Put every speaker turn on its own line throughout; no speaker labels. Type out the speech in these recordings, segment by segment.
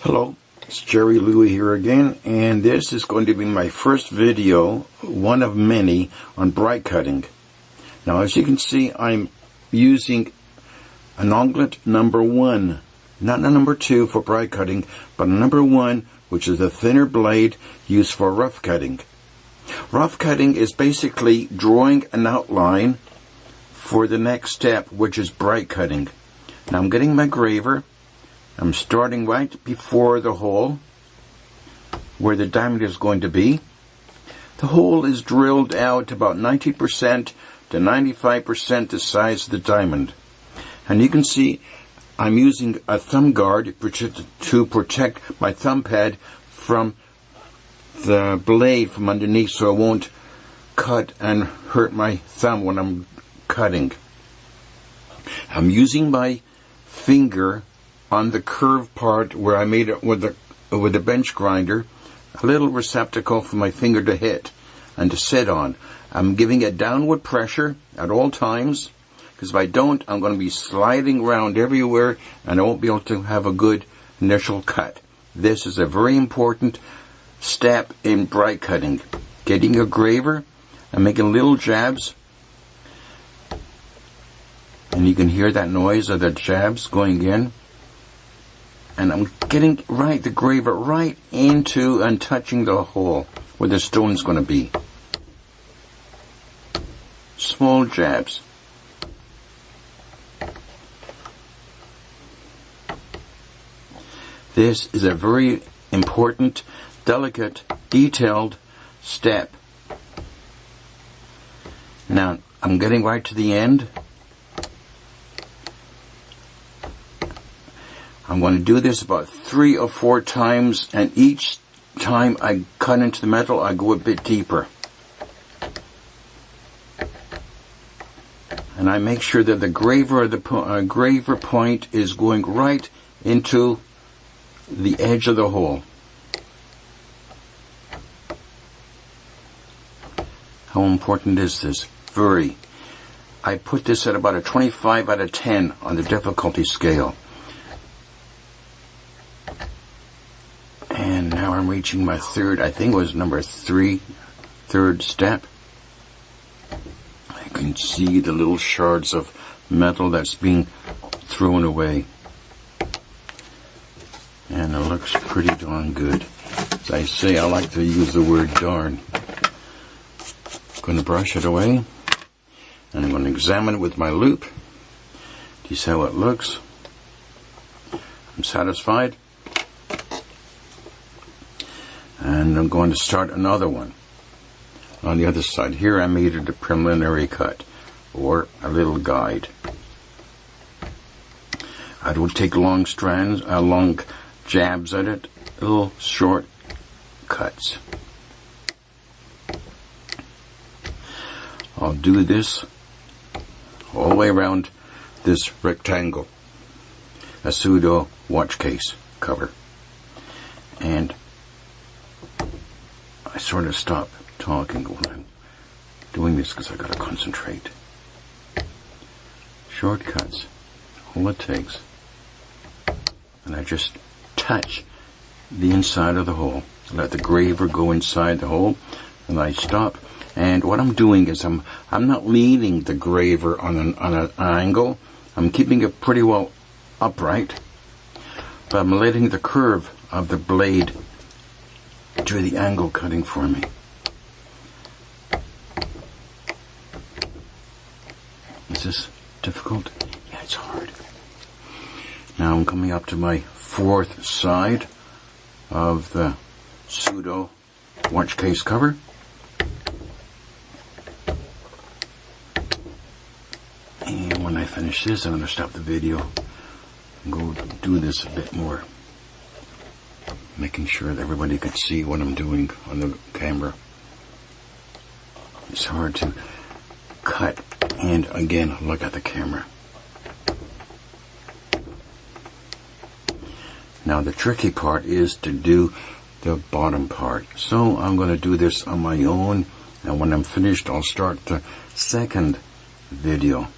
Hello, it's Gerry Lewy here again, and this is going to be my first video, one of many, on bright cutting. Now, as you can see, I'm using an onglet number 1, not a number 2 for bright cutting, but a number 1, which is a thinner blade used for rough cutting. Rough cutting is basically drawing an outline for the next step, which is bright cutting. Now, I'm getting my graver. I'm starting right before the hole where the diamond is going to be. The hole is drilled out about 90% to 95% the size of the diamond. And you can see I'm using a thumb guard to protect my thumb pad from the blade from underneath, so it won't cut and hurt my thumb when I'm cutting. I'm using my finger on the curved part where I made it with the bench grinder, a little receptacle for my finger to hit and to sit on. I'm giving it downward pressure at all times, because if I don't, I'm going to be sliding around everywhere and I won't be able to have a good initial cut. This is a very important step in bright cutting. Getting a graver and making little jabs, and you can hear that noise of the jabs going in. And I'm getting the graver right into and touching the hole where the stone's going to be. Small jabs. This is a very important, delicate, detailed step. Now, I'm getting right to the end. I'm going to do this about 3 or 4 times, and each time I cut into the metal, I go a bit deeper. And I make sure that the graver point is going right into the edge of the hole. How important is this? Very. I put this at about a 25 out of 10 on the difficulty scale. And now I'm reaching my third, I think it was number 3, third step. I can see the little shards of metal that's being thrown away. And it looks pretty darn good. As I say, I like to use the word darn. I'm going to brush it away. And I'm going to examine it with my loupe. Do you see how it looks? I'm satisfied. And I'm going to start another one on the other side. Here I made it a preliminary cut, or a little guide. I don't take long strands, long jabs at it, little short cuts. I'll do this all the way around this rectangle, a pseudo watch case cover. And I sort of stop talking when I'm doing this because I got to concentrate. Shortcuts, all it takes. And I just touch the inside of the hole. Let the graver go inside the hole, and I stop. And what I'm doing is I'm not leaning the graver on an angle. I'm keeping it pretty well upright, but I'm letting the curve of the blade do the angle cutting for me. Is this difficult? Yeah, it's hard. Now I'm coming up to my 4th side of the pseudo watch case cover. And when I finish this, I'm going to stop the video and go do this a bit more, making sure that everybody can see what I'm doing on the camera. It's hard to cut and again look at the camera. Now the tricky part is to do the bottom part. So I'm going to do this on my own, and when I'm finished I'll start the second video.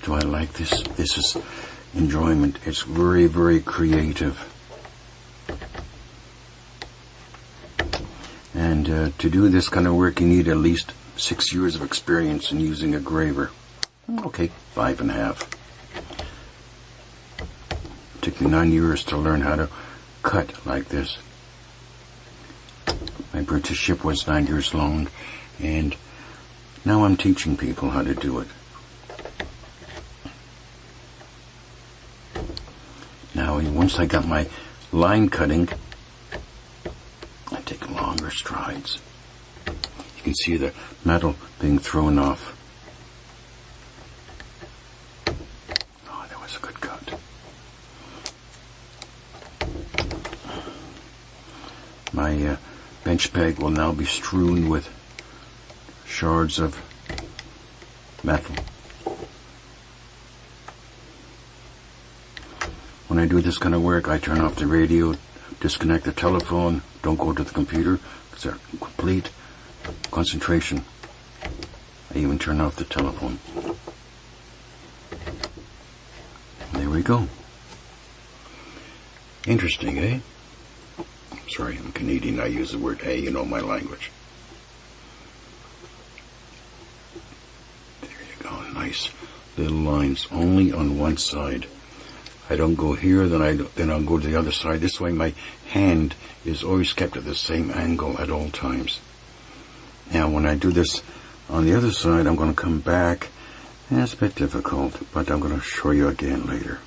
Do I like this? This is enjoyment. It's very, very creative. And to do this kind of work, you need at least 6 years of experience in using a graver. Okay, 5.5. It took me 9 years to learn how to cut like this. My apprenticeship was 9 years long, and now I'm teaching people how to do it. Now, once I got my line cutting, I take longer strides. You can see the metal being thrown off. Oh, that was a good cut. My bench peg will now be strewn with shards of metal. When I do this kind of work, I turn off the radio, disconnect the telephone, don't go to the computer, because they're complete concentration. I even turn off the telephone. There we go. Interesting, eh? Sorry, I'm Canadian. I use the word "hey," you know my language. There you go. Nice little lines, only on one side. I don't go here, then I'll go to the other side. This way my hand is always kept at the same angle at all times. Now when I do this on the other side, I'm going to come back. And it's a bit difficult, but I'm going to show you again later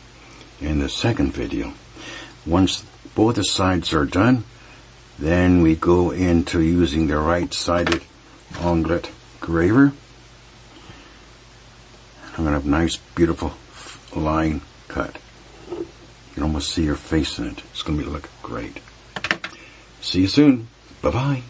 in the second video. Once both the sides are done, then we go into using the right-sided onglet graver. I'm going to have a nice, beautiful line cut. You can almost see your face in it. It's going to look great. See you soon. Bye-bye.